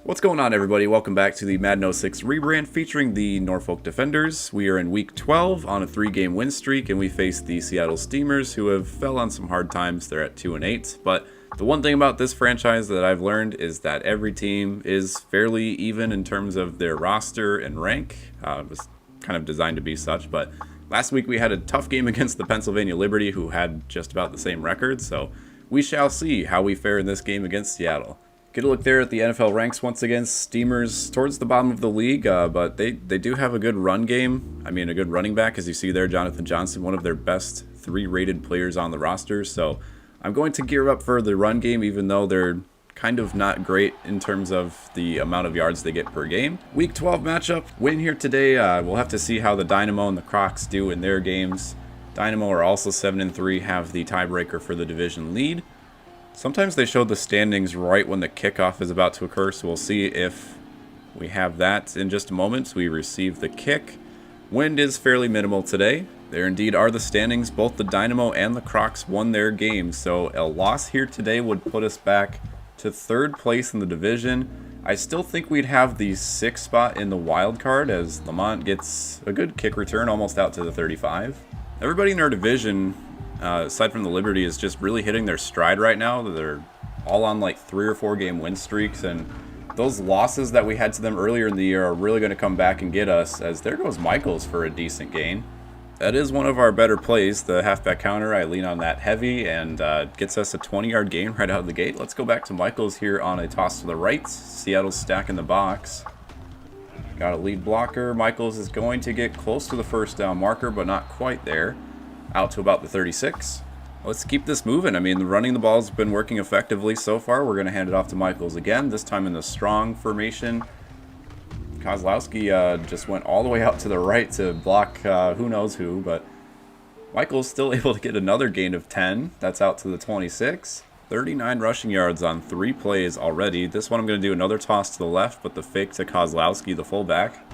What's going on, everybody? Welcome back to the Madden 06 rebrand featuring the Norfolk Defenders. We are in week 12 on a 3-game win streak, and we face the Seattle Steamers, who have fell on some hard times. They're at 2-8. But the one thing about this franchise that I've learned is that every team is fairly even in terms of their roster and rank. It was kind of designed to be such, but last week we had a tough game against the Pennsylvania Liberty, who had just about the same record, so we shall see how we fare in this game against Seattle. Get a look there at the NFL ranks once again. Steamers towards the bottom of the league, but they do have a good run game. I mean, a good running back, as you see there, Jonathan Johnson, one of their best 3-rated players on the roster. So I'm going to gear up for the run game, even though they're kind of not great in terms of the amount of yards they get per game. Week 12 matchup, win here today. We'll have to see how the Dynamo and the Crocs do in their games. Dynamo are also 7-3, have the tiebreaker for the division lead. Sometimes they show the standings right when the kickoff is about to occur, so we'll see if we have that in just a moment. We receive the kick. Wind is fairly minimal today. There indeed are the standings. Both the Dynamo and the Crocs won their games, so a loss here today would put us back to 3rd place in the division. I still think we'd have the 6th spot in the wild card, as Lamont gets a good kick return almost out to the 35. Everybody in our division, aside from the Liberty, is just really hitting their stride right now. They're all on like 3 or 4 game win streaks, and those losses that we had to them earlier in the year are really going to come back and get us, as there goes Michaels for a decent gain. That is one of our better plays, the halfback counter. I lean on that heavy, and gets us a 20-yard gain right out of the gate. Let's go back to Michaels here on a toss to the right. Seattle's stacking the box. Got a lead blocker. Michaels is going to get close to the first down marker, but not quite there. Out to about the 36. Let's keep this moving. I mean, running the ball's been working effectively so far. We're going to hand it off to Michaels again, this time in the strong formation. Kozlowski just went all the way out to the right to block who knows who, but Michaels still able to get another gain of 10. That's out to the 26. 39 rushing yards on 3 plays already. This one I'm going to do another toss to the left, but the fake to Kozlowski, the fullback.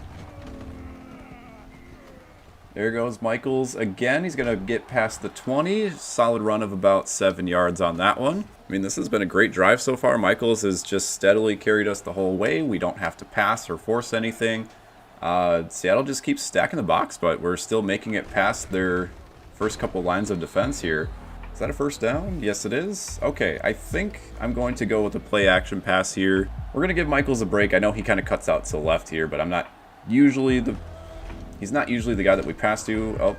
There goes Michaels again. He's going to get past the 20. Solid run of about 7 yards on that one. I mean, this has been a great drive so far. Michaels has just steadily carried us the whole way. We don't have to pass or force anything. Seattle just keeps stacking the box, but we're still making it past their first couple lines of defense here. Is that a first down? Yes, it is. Okay, I think I'm going to go with a play action pass here. We're going to give Michaels a break. I know he kind of cuts out to the left here, but he's not usually the guy that we pass to. Oh.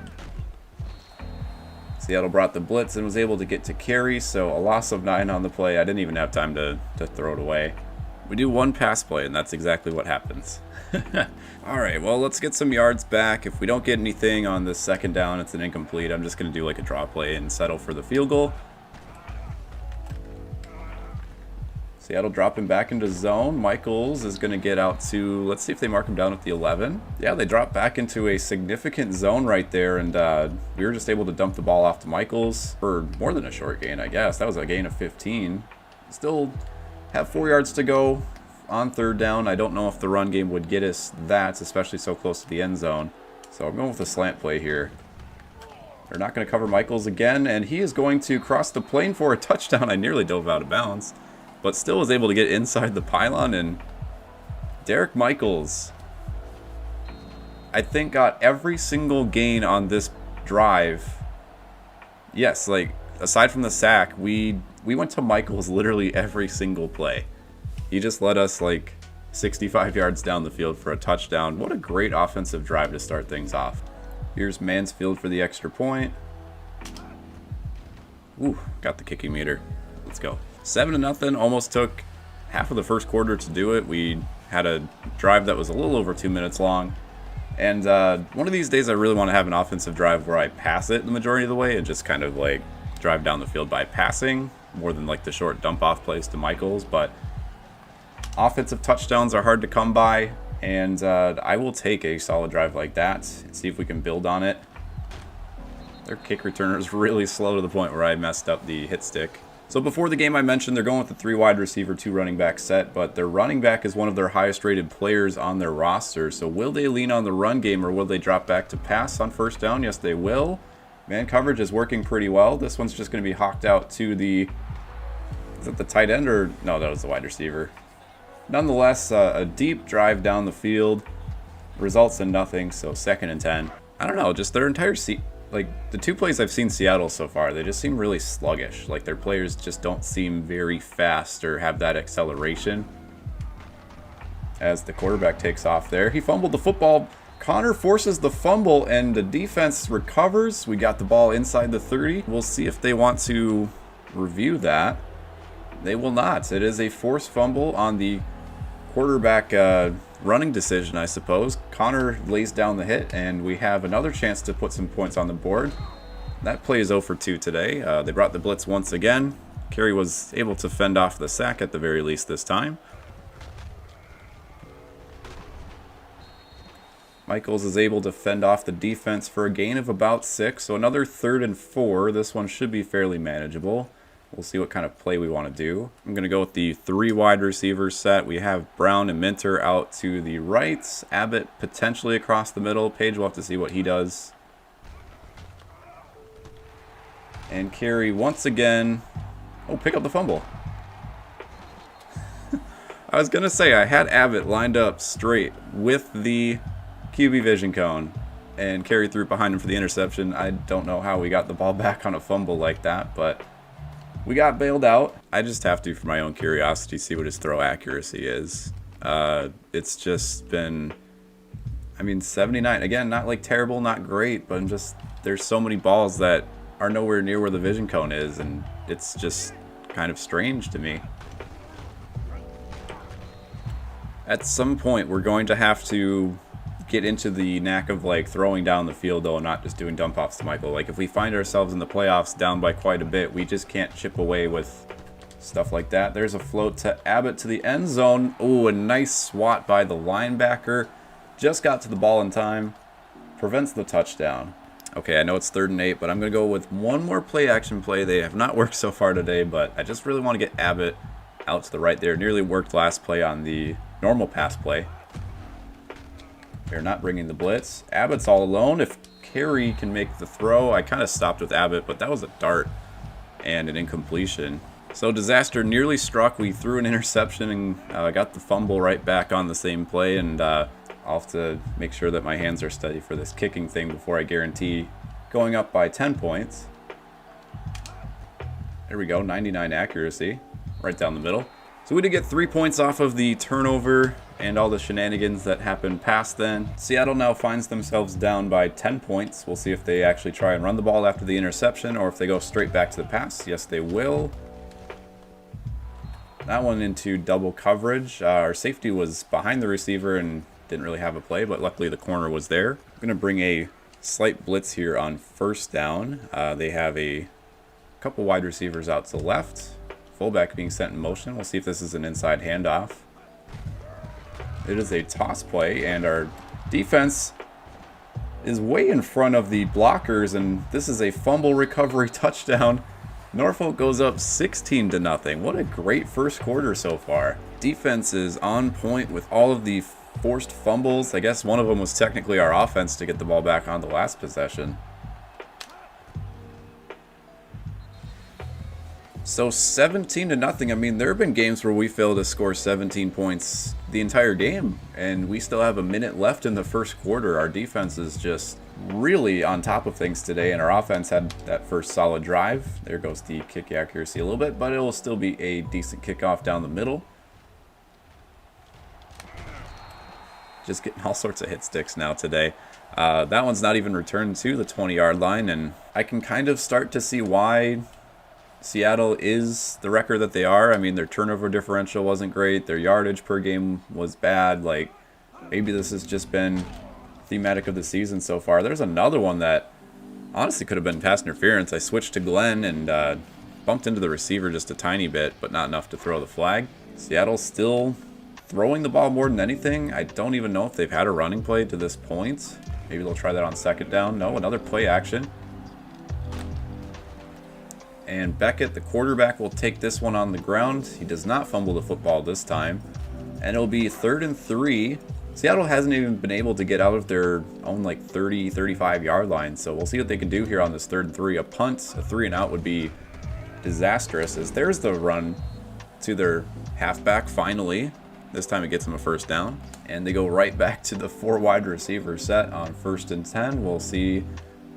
Seattle brought the blitz and was able to get to carry, so a loss of 9 on the play. I didn't even have time to throw it away. We do one pass play, and that's exactly what happens. Alright, well, let's get some yards back. If we don't get anything on this second down, it's an incomplete. I'm just going to do like a draw play and settle for the field goal. Seattle dropping back into zone. Michaels is going to get out to, let's see if they mark him down at the 11. Yeah, they drop back into a significant zone right there, and we were just able to dump the ball off to Michaels for more than a short gain, I guess. That was a gain of 15. Still have 4 yards to go on 3rd down. I don't know if the run game would get us that, especially so close to the end zone. So I'm going with a slant play here. They're not going to cover Michaels again, and he is going to cross the plane for a touchdown. I nearly dove out of bounds, but still was able to get inside the pylon, and Derek Michaels, I think, got every single gain on this drive. Yes, like, aside from the sack, we went to Michaels literally every single play. He just led us like 65 yards down the field for a touchdown. What a great offensive drive to start things off. Here's Mansfield for the extra point. Ooh, got the kicking meter. Let's go. 7-0, almost took half of the first quarter to do it. We had a drive that was a little over 2 minutes long. And one of these days I really want to have an offensive drive where I pass it the majority of the way and just kind of like drive down the field by passing more than like the short dump off plays to Michaels. But offensive touchdowns are hard to come by, and I will take a solid drive like that and see if we can build on it. Their kick returner is really slow to the point where I messed up the hit stick. So before the game I mentioned they're going with a 3 wide receiver, 2 running back set, but their running back is one of their highest rated players on their roster. So will they lean on the run game, or will they drop back to pass on first down? Yes, they will. Man coverage is working pretty well. This one's just going to be hawked out to the... Is it the tight end or... No, that was the wide receiver. Nonetheless, a deep drive down the field results in nothing, so 2nd and 10. I don't know, just their entire like the 2 plays I've seen Seattle so far, they just seem really sluggish. Like their players just don't seem very fast or have that acceleration. As the quarterback takes off there, he fumbled the football. Connor forces the fumble and the defense recovers. We got the ball inside the 30. We'll see if they want to review that. They will not. It is a forced fumble on the quarterback running decision, I suppose. Connor lays down the hit, and we have another chance to put some points on the board. That play is 0 for 2 today. They brought the blitz once again. Kerry was able to fend off the sack at the very least this time. Michaels is able to fend off the defense for a gain of about 6, so another 3rd and 4. This one should be fairly manageable. We'll see what kind of play we want to do. I'm going to go with the 3 wide receivers set. We have Brown and Minter out to the right. Abbott potentially across the middle. Page will have to see what he does. And Kerry once again. Oh, pick up the fumble. I was going to say I had Abbott lined up straight with the QB vision cone. And Kerry threw it behind him for the interception. I don't know how we got the ball back on a fumble like that, but we got bailed out. I just have to, for my own curiosity, see what his throw accuracy is. It's just been, I mean, 79. Again, not like terrible, not great, but there's so many balls that are nowhere near where the vision cone is, and it's just kind of strange to me. At some point, we're going to have to get into the knack of like throwing down the field though, and not just doing dump offs to Michael. Like if we find ourselves in the playoffs down by quite a bit, we just can't chip away with stuff like that. There's a float to Abbott to the end zone. Oh, a nice swat by the linebacker. Just got to the ball in time. Prevents the touchdown. Okay, I know it's 3rd and 8, but I'm going to go with one more play action play. They have not worked so far today, but I just really want to get Abbott out to the right there. Nearly worked last play on the normal pass play. They're not bringing the blitz. Abbott's all alone. If Kerry can make the throw, I kind of stopped with Abbott, but that was a dart and an incompletion. So disaster nearly struck. We threw an interception and got the fumble right back on the same play, and I'll have to make sure that my hands are steady for this kicking thing before I guarantee going up by 10 points. There we go, 99 accuracy, right down the middle. So we did get 3 points off of the turnover and all the shenanigans that happened past then. Seattle now finds themselves down by 10 points. We'll see if they actually try and run the ball after the interception or if they go straight back to the pass. Yes, they will. That one into double coverage. Our safety was behind the receiver and didn't really have a play, but luckily the corner was there. I'm going to bring a slight blitz here on 1st down. They have a couple wide receivers out to the left. Fullback being sent in motion. We'll see if this is an inside handoff. It is a toss play, and our defense is way in front of the blockers, and this is a fumble recovery touchdown. Norfolk goes up 16-0. What a great first quarter so far. Defense is on point with all of the forced fumbles. I guess one of them was technically our offense to get the ball back on the last possession. So 17-0. I mean, there have been games where we failed to score 17 points the entire game, and we still have a minute left in the first quarter. Our defense is just really on top of things today, and our offense had that first solid drive. There goes the kick accuracy a little bit, but it will still be a decent kickoff down the middle. Just getting all sorts of hit sticks now today. That one's not even returned to the 20-yard line, and I can kind of start to see why Seattle is the record that they are. I mean, their turnover differential wasn't great. Their yardage per game was bad. Like, maybe this has just been thematic of the season so far. There's another one that honestly could have been pass interference. I switched to Glenn and bumped into the receiver just a tiny bit, but not enough to throw the flag. Seattle's still throwing the ball more than anything. I don't even know if they've had a running play to this point. Maybe they'll try that on 2nd down. No, another play action. And Beckett, the quarterback, will take this one on the ground. He does not fumble the football this time. And it'll be 3rd and 3. Seattle hasn't even been able to get out of their own like 30, 35-yard line. So we'll see what they can do here on this 3rd and 3. A punt, a 3 and out would be disastrous, as there's the run to their halfback finally. This time it gets them a first down. And they go right back to the 4 wide receiver set on 1st and 10. We'll see.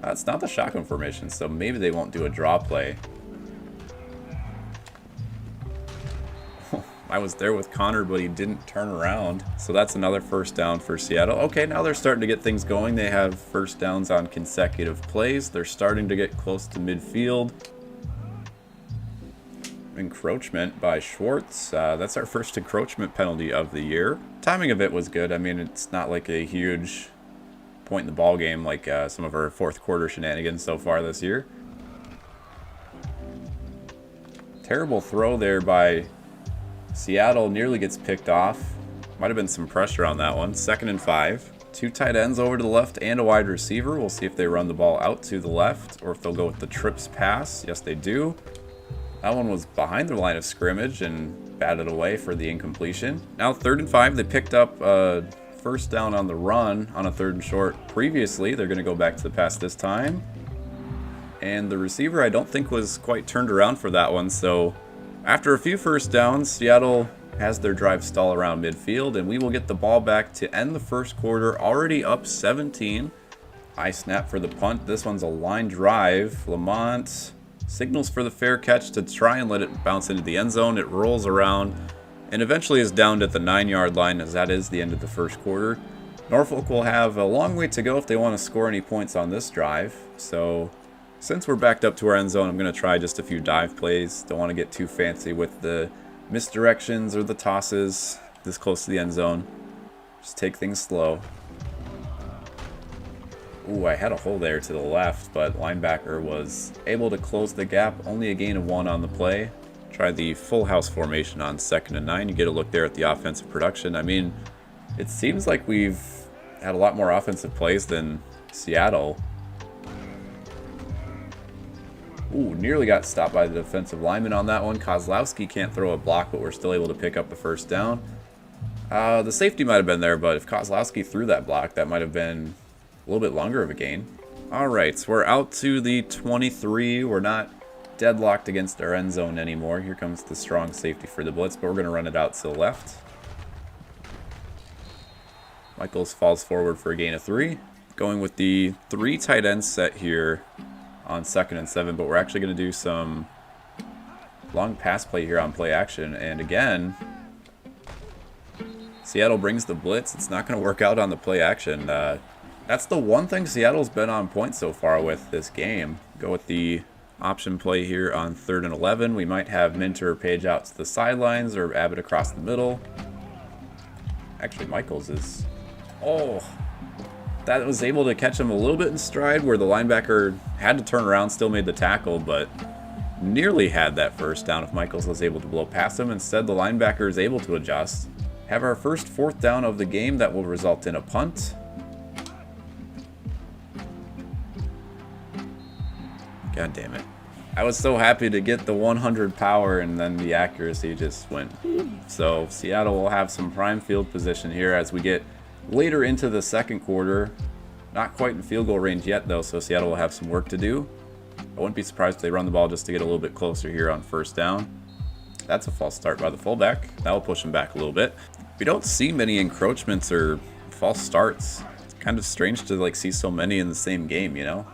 It's not the shotgun formation, so maybe they won't do a draw play. I was there with Connor, but he didn't turn around. So that's another first down for Seattle. Okay, now they're starting to get things going. They have first downs on consecutive plays. They're starting to get close to midfield. Encroachment by Schwartz. That's our first encroachment penalty of the year. Timing of it was good. I mean, it's not like a huge point in the ball game like some of our fourth quarter shenanigans so far this year. Terrible throw there by Seattle, nearly gets picked off. Might have been some pressure on that one. 2nd and 5. 2 tight ends over to the left and a wide receiver. We'll see if they run the ball out to the left or if they'll go with the trips pass. Yes, they do. That one was behind the line of scrimmage and batted away for the incompletion. Now 3rd and 5. They picked up first down on the run on a 3rd and short previously. They're going to go back to the pass this time. And the receiver I don't think was quite turned around for that one, so after a few first downs, Seattle has their drive stall around midfield, and we will get the ball back to end the first quarter, already up 17. High snap for the punt. This one's a line drive. Lamont signals for the fair catch to try and let it bounce into the end zone. It rolls around and eventually is downed at the 9-yard line, as that is the end of the first quarter. Norfolk will have a long way to go if they want to score any points on this drive, so since we're backed up to our end zone, I'm going to try just a few dive plays. Don't want to get too fancy with the misdirections or the tosses this close to the end zone. Just take things slow. Ooh, I had a hole there to the left, but linebacker was able to close the gap. Only a gain of 1 on the play. Try the full house formation on 2nd and 9. You get a look there at the offensive production. I mean, it seems like we've had a lot more offensive plays than Seattle. Ooh, nearly got stopped by the defensive lineman on that one. Kozlowski can't throw a block, but we're still able to pick up the first down. The safety might have been there, but if Kozlowski threw that block, that might have been a little bit longer of a gain. All right, so we're out to the 23. We're not deadlocked against our end zone anymore. Here comes the strong safety for the blitz, but we're going to run it out to the left. Michaels falls forward for a gain of 3. Going with the 3 tight end set here on 2nd and 7, but we're actually going to do some long pass play here on play action. And again, Seattle brings the blitz. It's not going to work out on the play action. That's the one thing Seattle's been on point so far with this game. Go with the option play here on 3rd and 11. We might have Minter or Page out to the sidelines or Abbott across the middle. Actually, Michaels is... Oh! That was able to catch him a little bit in stride where the linebacker had to turn around, still made the tackle, but nearly had that first down if Michaels was able to blow past him. Instead, the linebacker is able to adjust. Have our first 4th down of the game that will result in a punt. God damn it. I was so happy to get the 100 power and then the accuracy just went. So Seattle will have some prime field position here as we get later into the second quarter. Not quite in field goal range yet though, so Seattle will have some work to do. I wouldn't be surprised if they run the ball just to get a little bit closer here on 1st down. That's a false start by the fullback. That will push him back a little bit. We don't see many encroachments or false starts. It's kind of strange to like see so many in the same game, you know?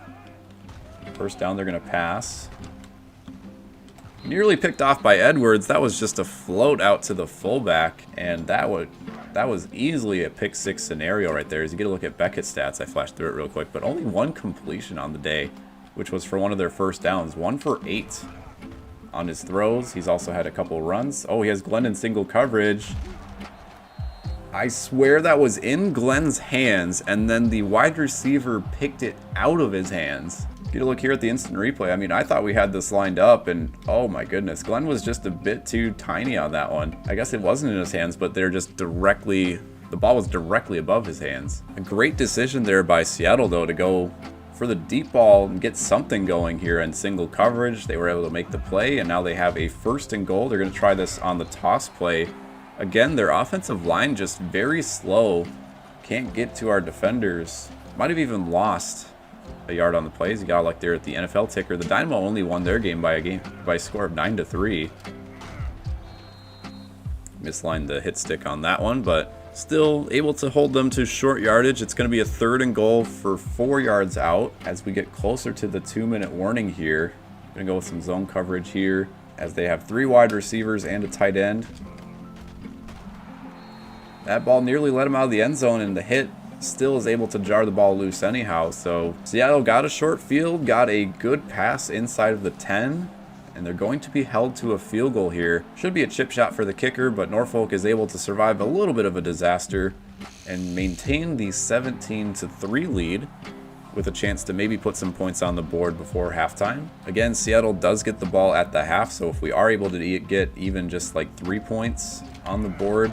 1st down, they're going to pass. Nearly picked off by Edwards. That was just a float out to the fullback, and that was easily a pick 6 scenario right there. As you get a look at Beckett's stats, I flashed through it real quick, but only 1 completion on the day, which was for one of their first downs. 1 for 8 on his throws. He's also had a couple runs. Oh, he has Glenn in single coverage. I swear that was in Glenn's hands, and then the wide receiver picked it out of his hands. Get a look here at the instant replay. I mean, I thought we had this lined up, and oh my goodness, Glenn was just a bit too tiny on that one. I guess it wasn't in his hands, but they're just directly, the ball was directly above his hands. A great decision there by Seattle, though, to go for the deep ball and get something going here in single coverage. They were able to make the play, and now they have a 1st and goal. They're going to try this on the toss play. Again, their offensive line just very slow. Can't get to our defenders. Might have even lost a yard on the plays. You got like there at the NFL ticker. The Dynamo only won their game by a score of 9-3. Mislined the hit stick on that one, but still able to hold them to short yardage. It's going to be a 3rd and goal for 4 yards out as we get closer to the 2-minute warning here. Going to go with some zone coverage here as they have 3 wide receivers and a tight end. That ball nearly let him out of the end zone, and the hit still is able to jar the ball loose anyhow. So Seattle got a short field, got a good pass inside of the 10, and they're going to be held to a field goal here. Should be a chip shot for the kicker, but Norfolk is able to survive a little bit of a disaster and maintain the 17-3 lead with a chance to maybe put some points on the board before halftime. Again, Seattle does get the ball at the half, so if we are able to get even just like 3 points on the board,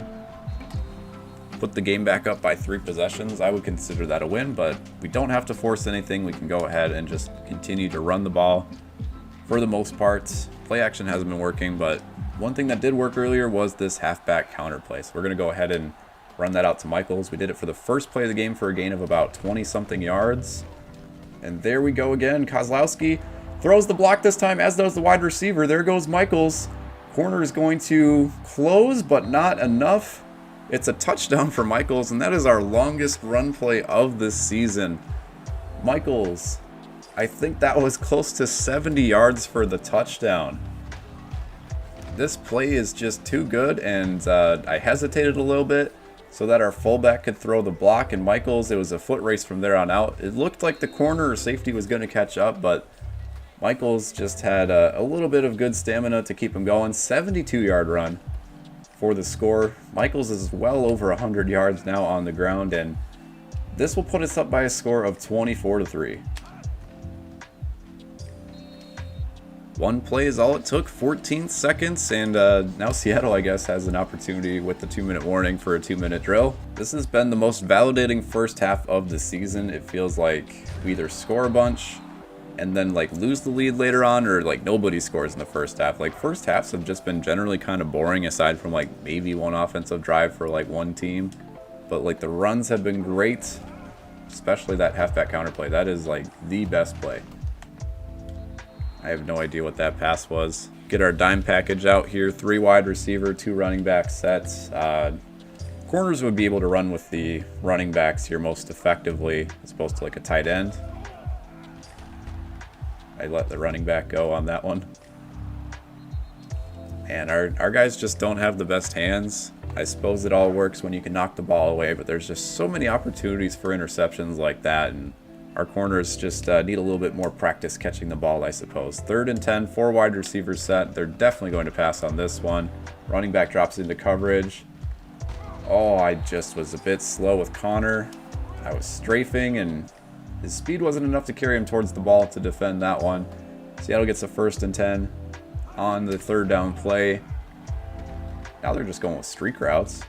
put the game back up by 3 possessions, I would consider that a win, but we don't have to force anything. We can go ahead and just continue to run the ball for the most part. Play action hasn't been working, but one thing that did work earlier was this halfback counter play. So we're going to go ahead and run that out to Michaels. We did it for the first play of the game for a gain of about 20-something yards. And there we go again. Kozlowski throws the block this time, as does the wide receiver. There goes Michaels. Corner is going to close, but not enough. It's a touchdown for Michaels, and that is our longest run play of this season. Michaels, I think that was close to 70 yards for the touchdown. This play is just too good, and I hesitated a little bit so that our fullback could throw the block, and Michaels, it was a foot race from there on out. It looked like the corner or safety was going to catch up, but Michaels just had a little bit of good stamina to keep him going. 72-yard run for the score. Michaels is well over 100 yards now on the ground, and this will put us up by a score of 24-3. One play is all it took, 14 seconds, and now Seattle, I guess, has an opportunity with the 2-minute warning for a 2-minute drill. This has been the most validating first half of the season. It feels like we either score a bunch and then like lose the lead later on, or like nobody scores in the first half. Like first halves have just been generally kind of boring, aside from like maybe one offensive drive for like one team. But like the runs have been great, especially that halfback counter play. That is like the best play. I have no idea what that pass was. Get our dime package out here. 3 wide receiver, 2 running back sets. Corners would be able to run with the running backs here most effectively, as opposed to like a tight end. I let the running back go on that one. And our guys just don't have the best hands. I suppose it all works when you can knock the ball away, but there's just so many opportunities for interceptions like that, and our corners just need a little bit more practice catching the ball, I suppose. 3rd and 10, 4 wide receivers set. They're definitely going to pass on this one. Running back drops into coverage. Oh, I just was a bit slow with Connor. I was strafing, and his speed wasn't enough to carry him towards the ball to defend that one. Seattle gets a 1st and 10 on the 3rd down play. Now they're just going with streak routes.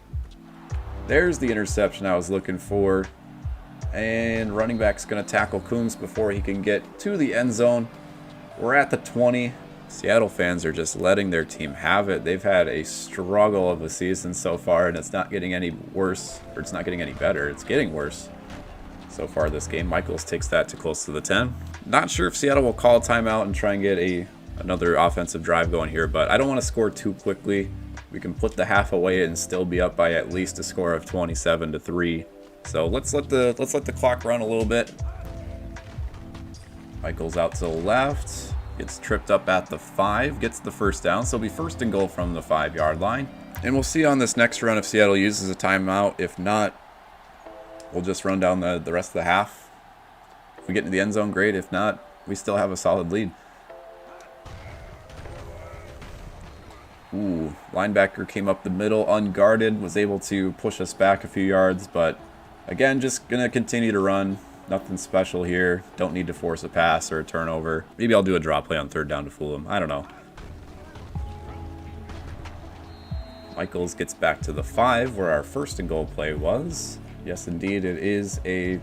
There's the interception I was looking for. And running back's going to tackle Coombs before he can get to the end zone. We're at the 20. Seattle fans are just letting their team have it. They've had a struggle of a season so far, and it's not getting any worse, or it's not getting any better. It's getting worse so far this game. Michaels takes that to close to the 10. Not sure if Seattle will call a timeout and try and get another offensive drive going here, but I don't want to score too quickly. We can put the half away and still be up by at least a score of 27-3. So let's let the clock run a little bit. Michaels out to the left, gets tripped up at the 5, gets the 1st down, so it'll be 1st and goal from the 5-yard line. And we'll see on this next run if Seattle uses a timeout. If not, we'll just run down the rest of the half. If we get into the end zone, great. If not, we still have a solid lead. Ooh, linebacker came up the middle unguarded, was able to push us back a few yards, but again, just going to continue to run. Nothing special here. Don't need to force a pass or a turnover. Maybe I'll do a draw play on 3rd down to fool him. I don't know. Michaels gets back to the 5 where our 1st and goal play was. Yes, indeed, it is a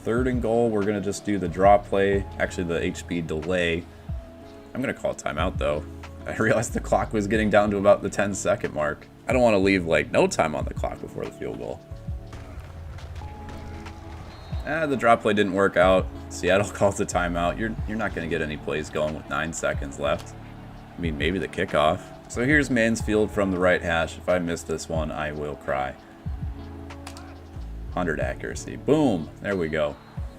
3rd and goal. We're going to just do the draw play. Actually, the HB delay. I'm going to call a timeout, though. I realized the clock was getting down to about the 10-second mark. I don't want to leave, like, no time on the clock before the field goal. The drop play didn't work out. Seattle calls a timeout. You're not going to get any plays going with 9 seconds left. I mean, maybe the kickoff. So here's Mansfield from the right hash. If I miss this one, I will cry. 100 accuracy. Boom. There we go.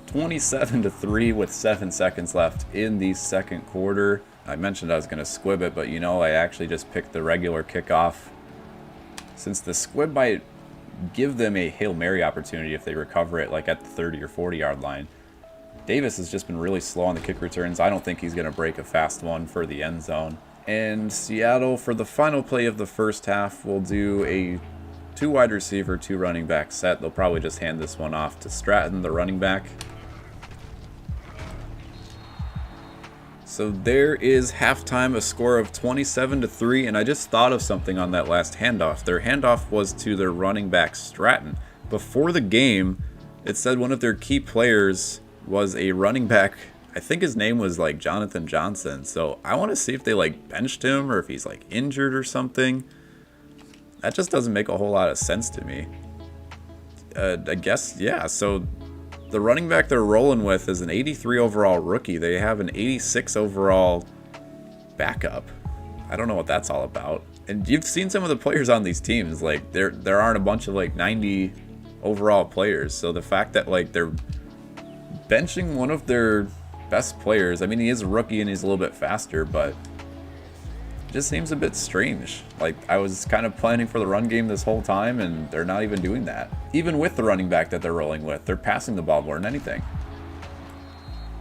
27-3 with 7 seconds left in the second quarter. I mentioned I was going to squib it, but you know, I actually just picked the regular kickoff. Since the squib might give them a Hail Mary opportunity if they recover it like at the 30 or 40 yard line. Davis has just been really slow on the kick returns. I don't think he's going to break a fast one for the end zone. And Seattle, for the final play of the first half, will do a 2 wide receiver, 2 running back set. They'll probably just hand this one off to Stratton, the running back. So there is halftime, a score of 27-3, and I just thought of something on that last handoff. Their handoff was to their running back Stratton. Before the game, it said one of their key players was a running back. I think his name was like Jonathan Johnson. So I want to see if they like benched him or if he's like injured or something. That just doesn't make a whole lot of sense to me. I guess, yeah. So the running back they're rolling with is an 83 overall rookie. They have an 86 overall backup. I don't know what that's all about. And you've seen some of the players on these teams. Like there aren't a bunch of like 90 overall players. So the fact that like they're benching one of their best players. I mean, he is a rookie and he's a little bit faster, but it just seems a bit strange. Like, I was kind of planning for the run game this whole time, and they're not even doing that. Even with the running back that they're rolling with, they're passing the ball more than anything.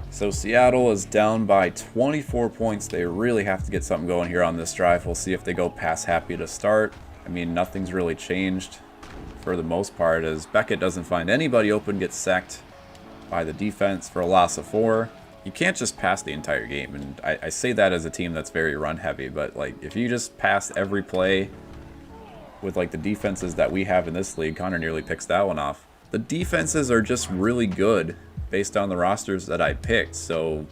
So Seattle is down by 24 points. They really have to get something going here on this drive. We'll see if they go pass happy to start. I mean, nothing's really changed for the most part, as Beckett doesn't find anybody open, gets sacked by the defense for a loss of 4. You can't just pass the entire game, and I say that as a team that's very run heavy, but like if you just pass every play with like the defenses that we have in this league, Connor nearly picks that one off. The defenses are just really good based on the rosters that I picked, so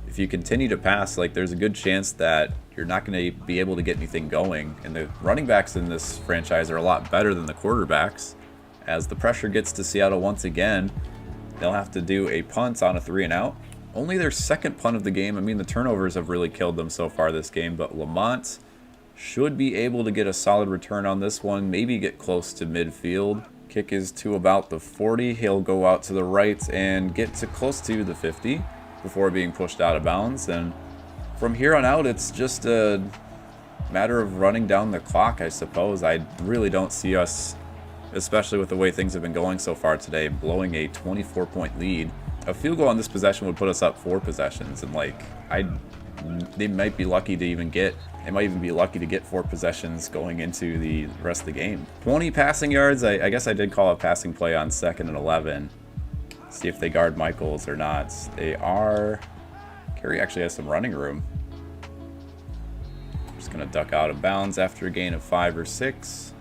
if you continue to pass, like there's a good chance that you're not going to be able to get anything going, and the running backs in this franchise are a lot better than the quarterbacks. As the pressure gets to Seattle once again, they'll have to do a punt on a 3-and-out. Only their second punt of the game. I mean, the turnovers have really killed them so far this game, but Lamont should be able to get a solid return on this one, maybe get close to midfield. Kick is to about the 40. He'll go out to the right and get to close to the 50 before being pushed out of bounds. And from here on out, it's just a matter of running down the clock, I suppose. I really don't see us, especially with the way things have been going so far today, blowing a 24-point lead. A field goal on this possession would put us up 4 possessions, and like they might be lucky to even get. They might even be lucky to get 4 possessions going into the rest of the game. 20 passing yards. I guess I did call a passing play on 2nd and 11. See if they guard Michaels or not. They are. Kerry actually has some running room. Just gonna duck out of bounds after a gain of 5 or 6.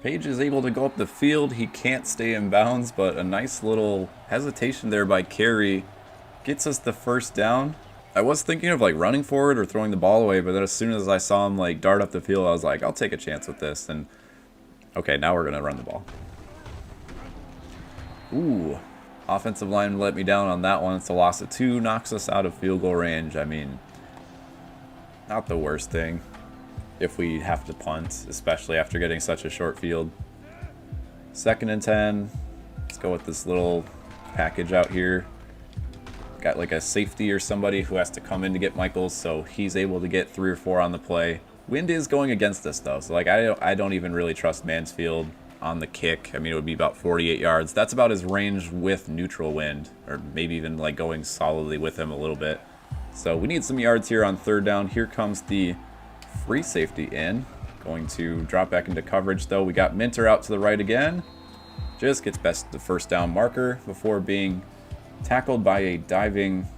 Page is able to go up the field. He can't stay in bounds, but a nice little hesitation there by Carey gets us the first down. I was thinking of like running forward or throwing the ball away, but then as soon as I saw him like dart up the field, I was like, I'll take a chance with this. And okay, now we're gonna run the ball. Ooh, offensive line let me down on that one. It's a loss of 2, knocks us out of field goal range. I mean, not the worst thing if we have to punt, especially after getting such a short field. 2nd and 10. Let's go with this little package out here. Got like a safety or somebody who has to come in to get Michaels, so he's able to get 3 or 4 on the play. Wind is going against us though, so like I don't even really trust Mansfield on the kick. I mean, it would be about 48 yards. That's about his range with neutral wind, or maybe even like going solidly with him a little bit. So we need some yards here on 3rd down. Here comes the free safety in. Going to drop back into coverage though. We got Minter out to the right again. Just gets best the first down marker before being tackled by a diving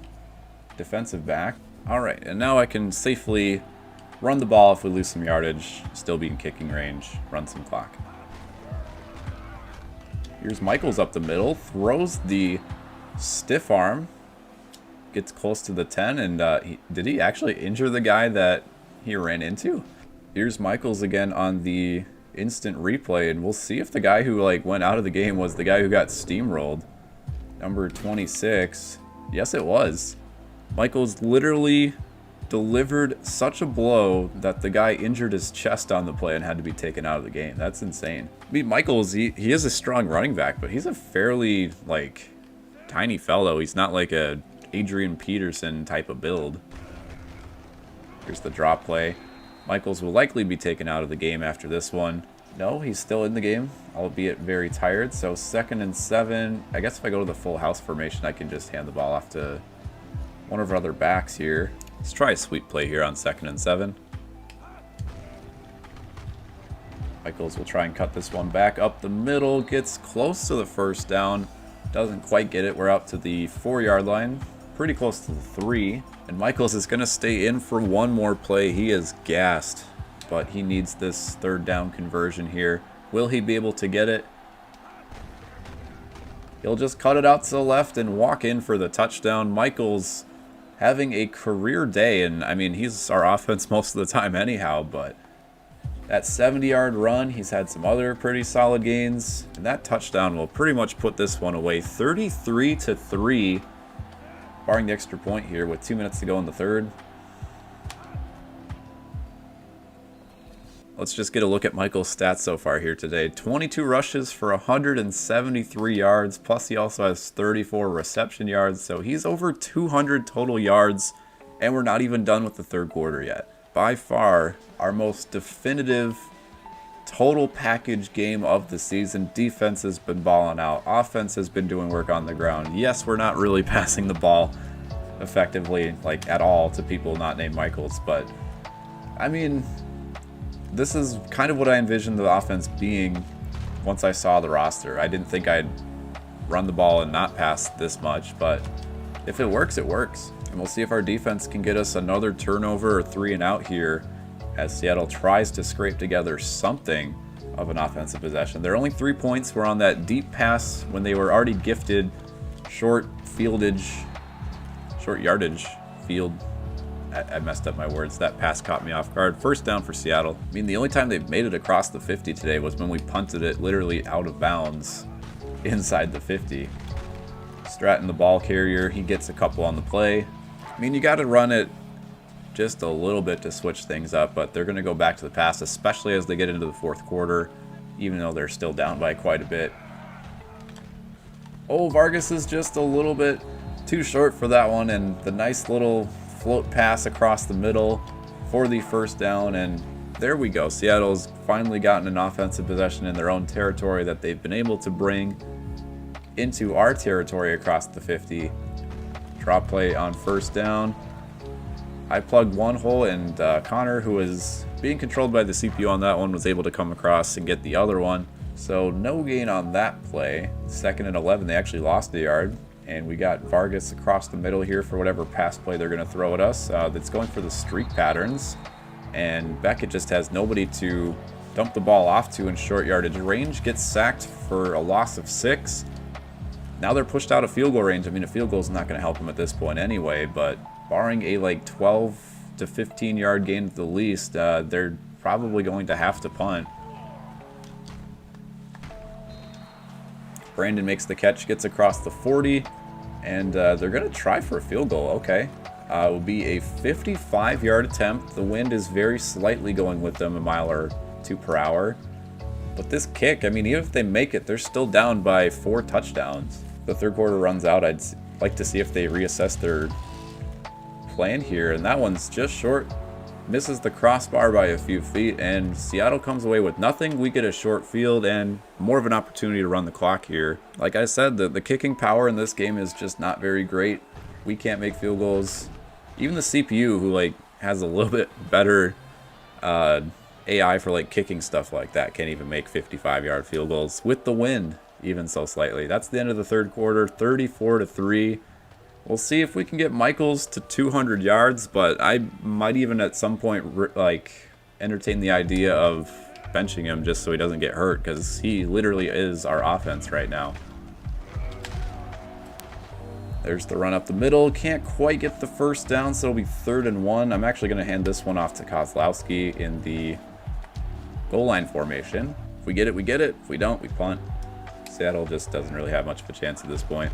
defensive back. Alright, and now I can safely run the ball if we lose some yardage, still be in kicking range, run some clock. Here's Michaels up the middle, throws the stiff arm, gets close to the 10, and did he actually injure the guy that he ran into? Here's Michaels again on the instant replay, and we'll see if the guy who like went out of the game was the guy who got steamrolled. Number 26. Yes, it was. Michaels literally delivered such a blow that the guy injured his chest on the play and had to be taken out of the game. That's insane. I mean, Michaels, he is a strong running back, but he's a fairly, like, tiny fellow. He's not like a Adrian Peterson type of build. Here's the drop play. Michaels will likely be taken out of the game after this one. No, he's still in the game, albeit very tired. So 2nd and 7. I guess if I go to the full house formation, I can just hand the ball off to one of our other backs here. Let's try a sweep play here on 2nd and 7. Michaels will try and cut this one back up the middle. Gets close to the first down. Doesn't quite get it. We're up to the 4-yard line. Pretty close to the 3. And Michaels is going to stay in for one more play. He is gassed, but he needs this 3rd down conversion here. Will he be able to get it? He'll just cut it out to the left and walk in for the touchdown. Michaels having a career day, and I mean, he's our offense most of the time anyhow, but that 70-yard run, he's had some other pretty solid gains, and that touchdown will pretty much put this one away. 33-3, barring the extra point here with 2 minutes to go in the 3rd. Let's just get a look at Michael's stats so far here today. 22 rushes for 173 yards, plus he also has 34 reception yards, so he's over 200 total yards, and we're not even done with the 3rd quarter yet. By far, our most definitive total package game of the season. Defense has been balling out. Offense has been doing work on the ground. Yes, we're not really passing the ball effectively, like at all, to people not named Michaels, but I mean, this is kind of what I envisioned the offense being once I saw the roster. I didn't think I'd run the ball and not pass this much, but if it works, it works. And we'll see if our defense can get us another turnover or 3 and out here as Seattle tries to scrape together something of an offensive possession. Their only 3 points were on that deep pass when they were already gifted short yardage field. I messed up my words. That pass caught me off guard. 1st down for Seattle. I mean, the only time they've made it across the 50 today was when we punted it literally out of bounds inside the 50. Stratton, the ball carrier, he gets a couple on the play. I mean, you got to run it just a little bit to switch things up, but they're going to go back to the pass, especially as they get into the 4th quarter, even though they're still down by quite a bit. Oh, Vargas is just a little bit too short for that one, and the nice little float pass across the middle for the 1st down, and there we go. Seattle's finally gotten an offensive possession in their own territory that they've been able to bring into our territory across the 50. Drop play on 1st down. I plugged one hole, and Connor, who was being controlled by the CPU on that one, was able to come across and get the other one. So no gain on that play. 2nd and 11, they actually lost a yard. And we got Vargas across the middle here for whatever pass play they're going to throw at us. That's going for the streak patterns. And Beckett just has nobody to dump the ball off to in short yardage range. Gets sacked for a loss of 6. Now they're pushed out of field goal range. I mean, a field goal is not going to help them at this point anyway. But barring a like 12 to 15 yard gain at the least, they're probably going to have to punt. Brandon makes the catch, gets across the 40, and they're going to try for a field goal. Okay. It will be a 55-yard attempt. The wind is very slightly going with them, a mile or 2 per hour. But this kick, I mean, even if they make it, they're still down by 4 touchdowns. The 3rd quarter runs out. I'd like to see if they reassess their plan here, and that one's just short. Misses the crossbar by a few feet, and Seattle comes away with nothing. We get a short field and more of an opportunity to run the clock here. Like I said, the kicking power in this game is just not very great. We can't make field goals. Even the CPU, who like has a little bit better AI for like kicking stuff like that, can't even make 55-yard field goals with the wind, even so slightly. That's the end of the 3rd quarter, 34-3. We'll see if we can get Michaels to 200 yards, but I might even at some point like entertain the idea of benching him just so he doesn't get hurt, because he literally is our offense right now. There's the run up the middle. Can't quite get the 1st down, so it'll be 3rd and 1. I'm actually going to hand this one off to Kozlowski in the goal line formation. If we get it, we get it. If we don't, we punt. Seattle just doesn't really have much of a chance at this point.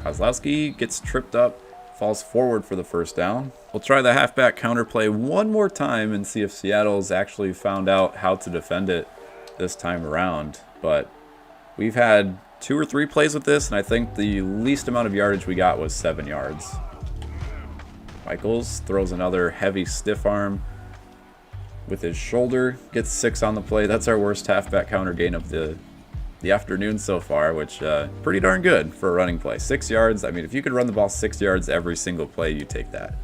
Kozlowski gets tripped up, falls forward for the first down. We'll try the halfback counterplay one more time and see if Seattle's actually found out how to defend it this time around. But we've had 2 or 3 plays with this, and I think the least amount of yardage we got was 7 yards. Michaels throws another heavy stiff arm with his shoulder, gets 6 on the play. That's our worst halfback counter gain of the afternoon so far, which pretty darn good for a running play. 6 yards. I mean, if you could run the ball 6 yards every single play, you take that.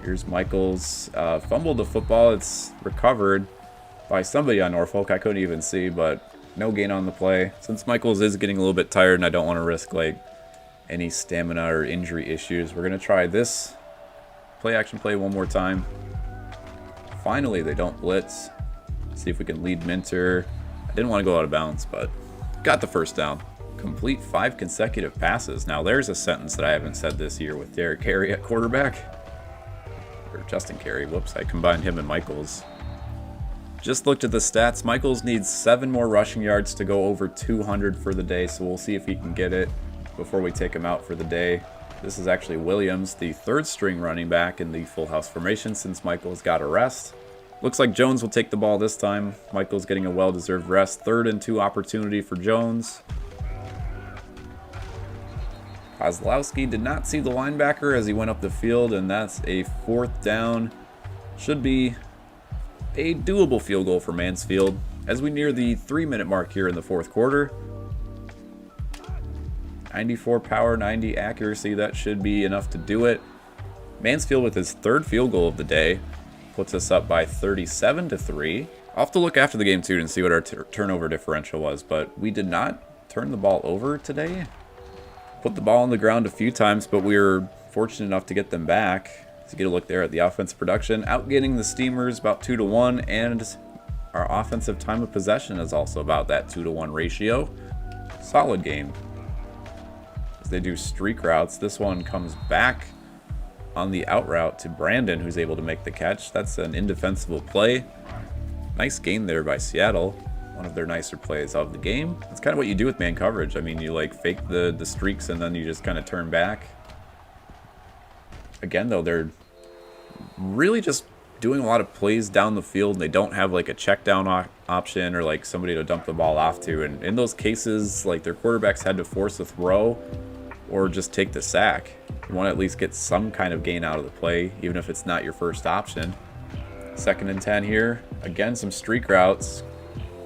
Here's Michaels. Fumbled the football. It's recovered by somebody on Norfolk. I couldn't even see, but no gain on the play. Since Michaels is getting a little bit tired and I don't want to risk like any stamina or injury issues, we're going to try this play action play one more time. Finally, they don't blitz. See if we can lead Minter. I didn't want to go out of bounds, but got the first down. Complete 5 consecutive passes. Now there's a sentence that I haven't said this year with Derek Carey at quarterback. Or Justin Carey. Whoops, I combined him and Michaels. Just looked at the stats. Michaels needs 7 more rushing yards to go over 200 for the day, so we'll see if he can get it before we take him out for the day. This is actually Williams, the 3rd string running back in the full house formation since Michaels got a rest. Looks like Jones will take the ball this time. Michaels getting a well-deserved rest. 3rd and 2 opportunity for Jones. Kozlowski did not see the linebacker as he went up the field, and that's a 4th down. Should be a doable field goal for Mansfield as we near the 3-minute mark here in the 4th quarter. 94 power, 90 accuracy. That should be enough to do it. Mansfield with his 3rd field goal of the day puts us up by 37-3. I'll have to look after the game too and see what our turnover differential was, but we did not turn the ball over today. Put the ball on the ground a few times, but we were fortunate enough to get them back. To get a look there at the offensive production, outgetting the Steamers about 2-1, and our offensive time of possession is also about that 2-1 ratio. Solid game. As they do streak routes, this one comes back on the out route to Brandon, who's able to make the catch. That's an indefensible play. Nice gain there by Seattle. One of their nicer plays of the game. That's kind of what you do with man coverage. I mean, you like fake the streaks and then you just kind of turn back. Again, though, they're really just doing a lot of plays down the field, and they don't have like a check down option or like somebody to dump the ball off to. And in those cases, like their quarterbacks had to force a throw or just take the sack. You want to at least get some kind of gain out of the play, even if it's not your first option. 2nd and 10 here. Again, some streak routes.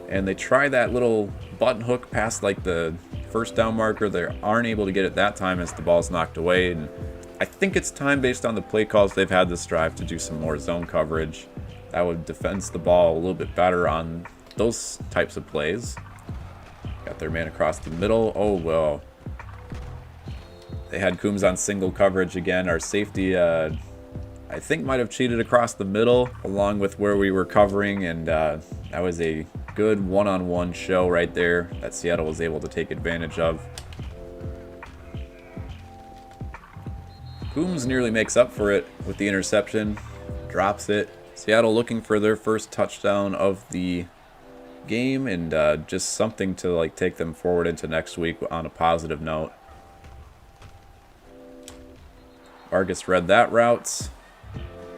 And they try that little button hook past like the 1st down marker. They aren't able to get it that time as the ball's knocked away. And I think it's time, based on the play calls they've had this drive, to do some more zone coverage. That would defend the ball a little bit better on those types of plays. Got their man across the middle. Oh, well. They had Coombs on single coverage again. Our safety, I think, might have cheated across the middle along with where we were covering, and that was a good one-on-one show right there that Seattle was able to take advantage of. Coombs nearly makes up for it with the interception, drops it. Seattle looking for their first touchdown of the game, and just something to like take them forward into next week on a positive note. Vargas read that route.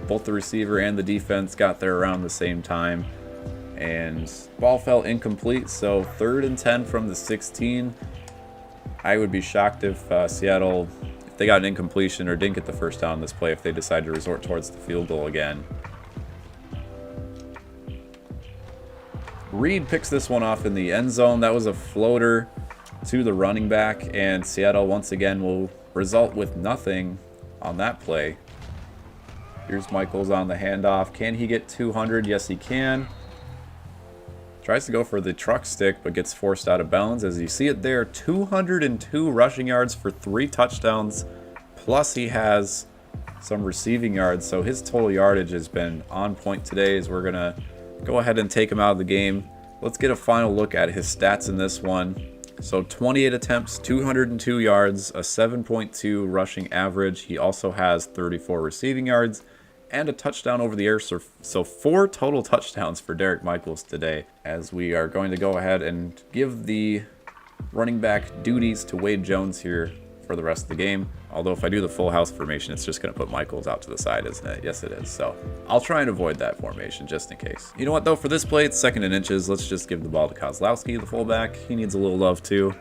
Both the receiver and the defense got there around the same time, and ball fell incomplete. So 3rd and 10 from the 16. I would be shocked if Seattle, if they got an incompletion or didn't get the first down on this play, if they decide to resort towards the field goal again. Reed picks this one off in the end zone. That was a floater to the running back, and Seattle once again will result with nothing on that play. Here's Michaels on the handoff. Can he get 200? Yes, he can. Tries to go for the truck stick, but gets forced out of bounds. As you see it there, 202 rushing yards for 3 touchdowns. Plus he has some receiving yards. So his total yardage has been on point today, as we're going to go ahead and take him out of the game. Let's get a final look at his stats in this one. So 28 attempts, 202 yards, a 7.2 rushing average. He also has 34 receiving yards and a touchdown over the air. So 4 total touchdowns for Derek Michaels today, as we are going to go ahead and give the running back duties to Wade Jones here for the rest of the game. Although if I do the full house formation, it's just going to put Michaels out to the side, isn't it? Yes, it is. So I'll try and avoid that formation just in case. You know what, though? For this play, it's 2nd and inches. Let's just give the ball to Kozlowski, the fullback. He needs a little love, too.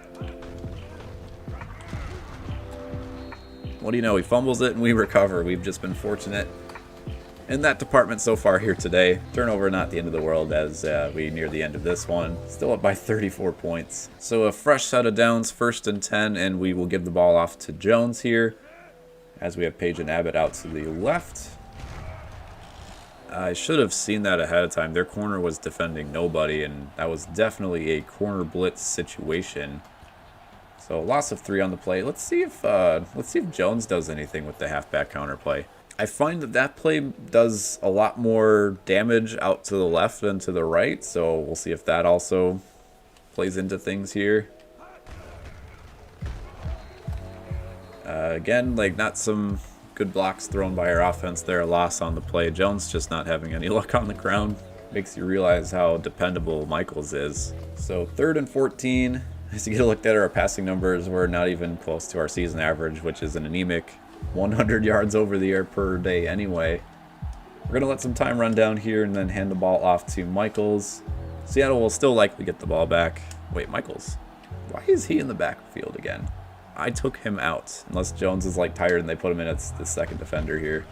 What do you know? He fumbles it and we recover. We've just been fortunate in that department so far here today. Turnover, not the end of the world as we near the end of this one. Still up by 34 points. So a fresh set of downs, 1st and 10, and we will give the ball off to Jones here as we have Page and Abbott out to the left. I should have seen that ahead of time. Their corner was defending nobody, and that was definitely a corner blitz situation. So loss of 3 on the play. Let's see if Jones does anything with the halfback counter play. I find that play does a lot more damage out to the left than to the right, so we'll see if that also plays into things here. Again, like, not some good blocks thrown by our offense there. A loss on the play. Jones just not having any luck on the ground. Makes you realize how dependable Michaels is. So 3rd and 14. As you get a look at our passing numbers, we're not even close to our season average, which is an anemic 100 yards over the air per day anyway. We're going to let some time run down here and then hand the ball off to Michaels. Seattle will still likely get the ball back. Wait, Michaels? Why is he in the backfield again? I took him out. Unless Jones is like tired and they put him in as the 2nd defender here.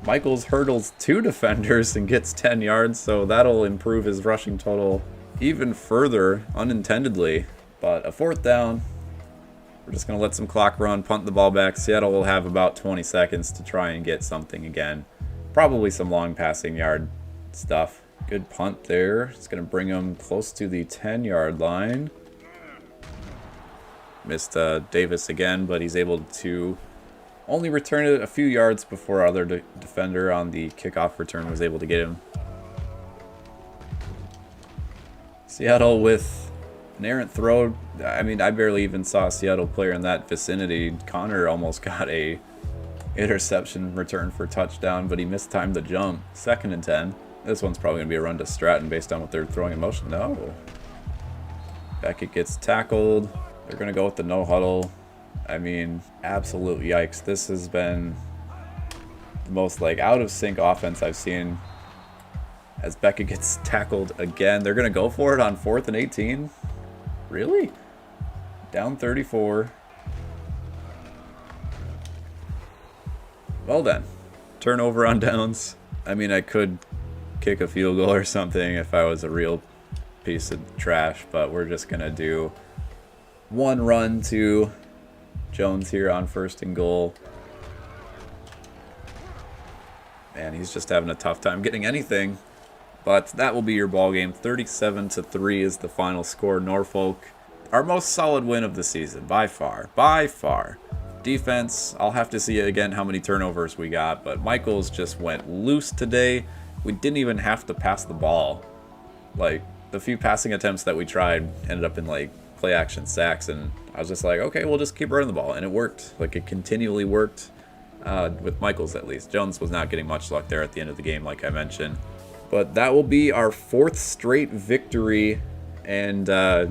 Michaels hurdles 2 defenders and gets 10 yards, so that'll improve his rushing total even further unintendedly. But a 4th down. We're just going to let some clock run, punt the ball back. Seattle will have about 20 seconds to try and get something again. Probably some long passing yard stuff. Good punt there. It's going to bring them close to the 10-yard line. Missed Davis again, but he's able to only return it a few yards before our other defender on the kickoff return was able to get him. Seattle with an errant throw. I mean, I barely even saw a Seattle player in that vicinity. Connor almost got a interception return for touchdown, but he mistimed the jump. 2nd and 10. This one's probably going to be a run to Stratton based on what they're throwing in motion. No. Beckett gets tackled. They're going to go with the no huddle. I mean, absolute yikes. This has been the most like out of sync offense I've seen. As Beckett gets tackled again. They're going to go for it on 4th and 18. Really? Down 34. Well then. Turnover on downs. I mean, I could kick a field goal or something if I was a real piece of trash, but we're just going to do one run to Jones here on 1st and goal. Man, he's just having a tough time getting anything. But that will be your ball game. 37-3 is the final score. Norfolk, our most solid win of the season, by far. By far. Defense, I'll have to see again how many turnovers we got, but Michaels just went loose today. We didn't even have to pass the ball. Like, the few passing attempts that we tried ended up in, like, play-action sacks, and I was just like, okay, we'll just keep running the ball, and it worked. Like, it continually worked, with Michaels at least. Jones was not getting much luck there at the end of the game, like I mentioned. But that will be our 4th straight victory, and I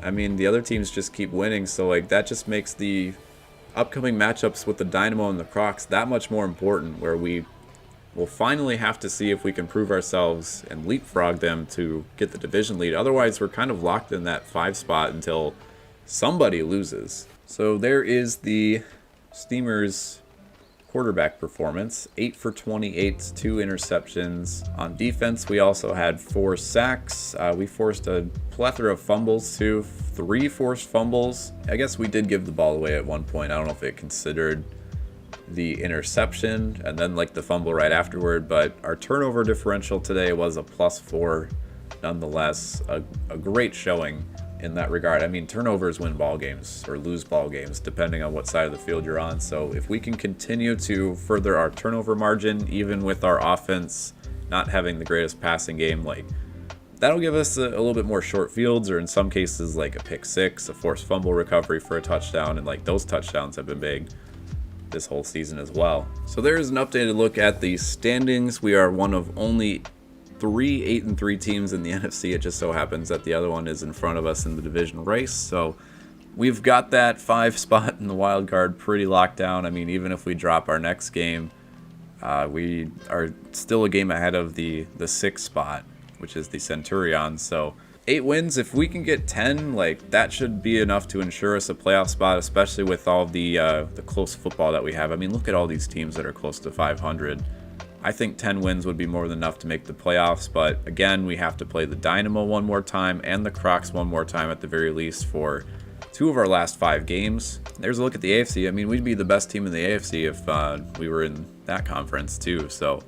mean, the other teams just keep winning, so like that just makes the upcoming matchups with the Dynamo and the Crocs that much more important, where we will finally have to see if we can prove ourselves and leapfrog them to get the division lead. Otherwise, we're kind of locked in that 5 spot until somebody loses. So there is the Steamers' quarterback performance. 8 for 28, 2 interceptions. On defense, we also had 4 sacks. We forced a plethora of fumbles too. 3 forced fumbles. I guess we did give the ball away at one point. I don't know if it considered the interception and then like the fumble right afterward, but our turnover differential today was a +4 nonetheless. A great showing in that regard. I mean, turnovers win ball games or lose ball games depending on what side of the field you're on. So if we can continue to further our turnover margin, even with our offense not having the greatest passing game, like that'll give us a little bit more short fields, or in some cases like a pick 6, a forced fumble recovery for a touchdown, and like those touchdowns have been big this whole season as well. So there's an updated look at the standings. We are one of only 3 8-3 teams in the NFC. It just so happens that the other one is in front of us in the division race. So we've got that 5 spot in the wild card pretty locked down. I mean, even if we drop our next game, we are still a game ahead of the 6 spot, which is the Centurions. So 8 wins, if we can get 10, like, that should be enough to ensure us a playoff spot, especially with all the close football that we have. I mean, look at all these teams that are close to 500. I think 10 wins would be more than enough to make the playoffs, but again, we have to play the Dynamo one more time and the Crocs one more time at the very least for 2 of our last 5 games. There's a look at the AFC. I mean, we'd be the best team in the AFC if we were in that conference too. So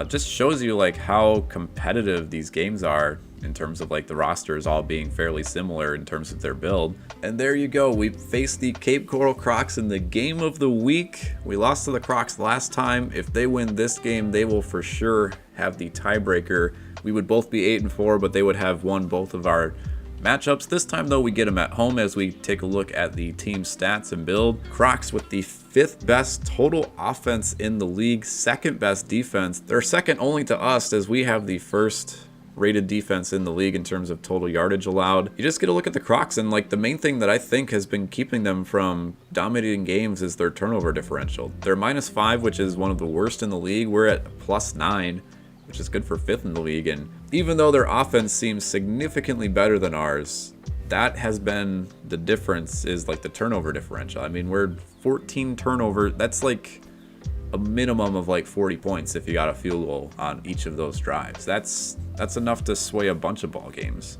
just shows you like how competitive these games are in terms of like the rosters all being fairly similar in terms of their build. And there you go, we faced the Cape Coral Crocs in the game of the week. We lost to the Crocs last time. If they win this game, they will for sure have the tiebreaker. We would both be 8-4, but they would have won both of our matchups. This time though, we get them at home as we take a look at the team stats and build. Crocs with the 5th best total offense in the league, 2nd best defense. They're second only to us as we have the 1st rated defense in the league in terms of total yardage allowed. You just get a look at the Crocs, and like the main thing that I think has been keeping them from dominating games is their turnover differential. They're -5, which is one of the worst in the league. We're at +9, which is good for 5th in the league. And even though their offense seems significantly better than ours, that has been the difference, is like the turnover differential. I mean, we're 14 turnover. That's like a minimum of like 40 points if you got a field goal on each of those drives. That's enough to sway a bunch of ball games.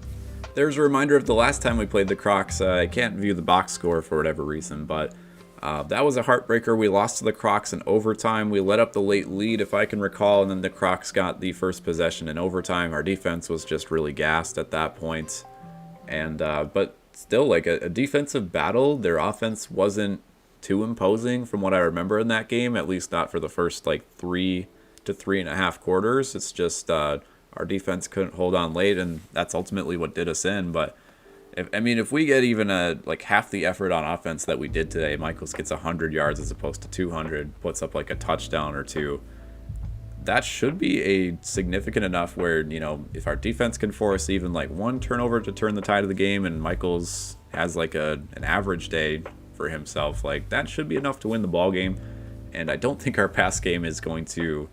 There's a reminder of the last time we played the Crocs. I can't view the box score for whatever reason, but that was a heartbreaker. We lost to the Crocs in overtime. We let up the late lead, if I can recall, and then the Crocs got the first possession in overtime. Our defense was just really gassed at that point. And but still, like a defensive battle. Their offense wasn't too imposing from what I remember in that game, at least not for the first like 3 to 3.5 quarters. It's just our defense couldn't hold on late, and that's ultimately what did us in. But if we get even like half the effort on offense that we did today, Michaels gets 100 yards as opposed to 200, puts up like a touchdown or 2. That should be a significant enough where, you know, if our defense can force even like 1 turnover to turn the tide of the game, and Michaels has like an average day for himself, like that should be enough to win the ball game. And I don't think our pass game is going to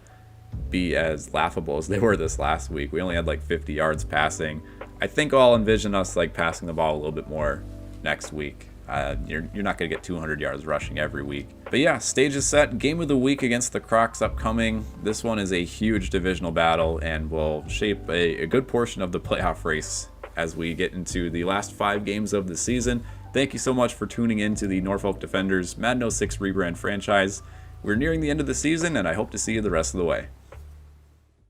be as laughable as they were this last week. We only had like 50 yards passing. I think I'll envision us like passing the ball a little bit more next week. You're not going to get 200 yards rushing every week. But yeah, stage is set. Game of the week against the Crocs upcoming. This one is a huge divisional battle and will shape a good portion of the playoff race as we get into the last 5 games of the season. Thank you so much for tuning in to the Norfolk Defenders Madden 06 Rebrand franchise. We're nearing the end of the season, and I hope to see you the rest of the way.